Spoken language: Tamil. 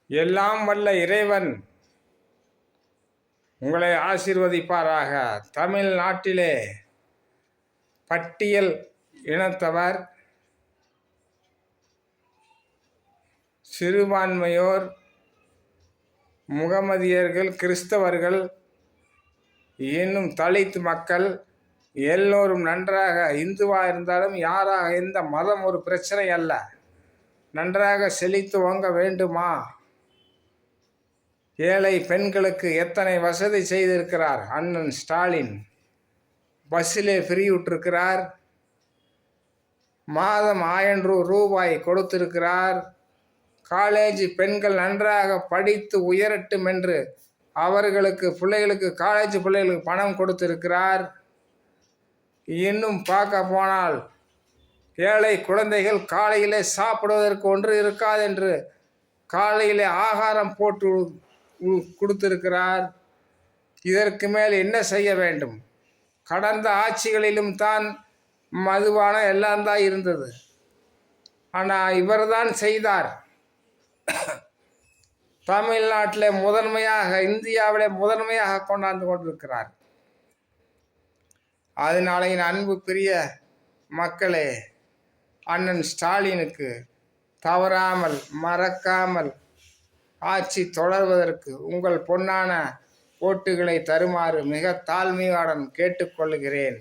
எல்லாம் வல்ல இறைவன் உங்களை ஆசீர்வதிப்பாராக. தமிழ்நாட்டிலே பட்டியல் இனத்தவர், சிறுபான்மையோர், முகமதியர்கள், கிறிஸ்தவர்கள், இன்னும் தலித் மக்கள் எல்லோரும் நன்றாக, இந்துவாக இருந்தாலும் யாராக, எந்த மதம் ஒரு பிரச்சனை அல்ல, நன்றாக செழித்து ஓங்க வேண்டுமா? ஏழை பெண்களுக்கு எத்தனை வசதி செய்திருக்கிறார் அண்ணன் ஸ்டாலின். பஸ்ஸிலே ஃப்ரீ விட்டிருக்கிறார். மாதம் 1000 ரூபாய் கொடுத்திருக்கிறார். காலேஜ் பெண்கள் நன்றாக படித்து உயரட்டும் என்று அவர்களுக்கு காலேஜ் பிள்ளைகளுக்கு பணம் கொடுத்திருக்கிறார். இன்னும் பார்க்க போனால் ஏழை குழந்தைகள் காலையிலே சாப்பிடுவதற்கு ஒன்று இருக்காது என்று காலையிலே ஆகாரம் போட்டு கொடுத்திருக்கிறார். இதற்கு மேல் என்ன செய்ய வேண்டும்? கடந்த ஆட்சிகளிலும் தான் மதுவான எல்லாம் தான் இருந்தது. ஆனால் இவர்தான் செய்தார். தமிழ்நாட்டில் முதன்மையாக, இந்தியாவிலே முதன்மையாக கொண்டாந்து கொண்டிருக்கிறார். அதனால என் அன்பு பிரிய மக்களே, அண்ணன் ஸ்டாலினுக்கு தவறாமல் மறக்காமல் ஆட்சி தொடர்வதற்கு உங்கள் பொன்னான ஓட்டுகளை தருமாறு மிக தாழ்மையுடன் கேட்டுக்கொள்கிறேன்.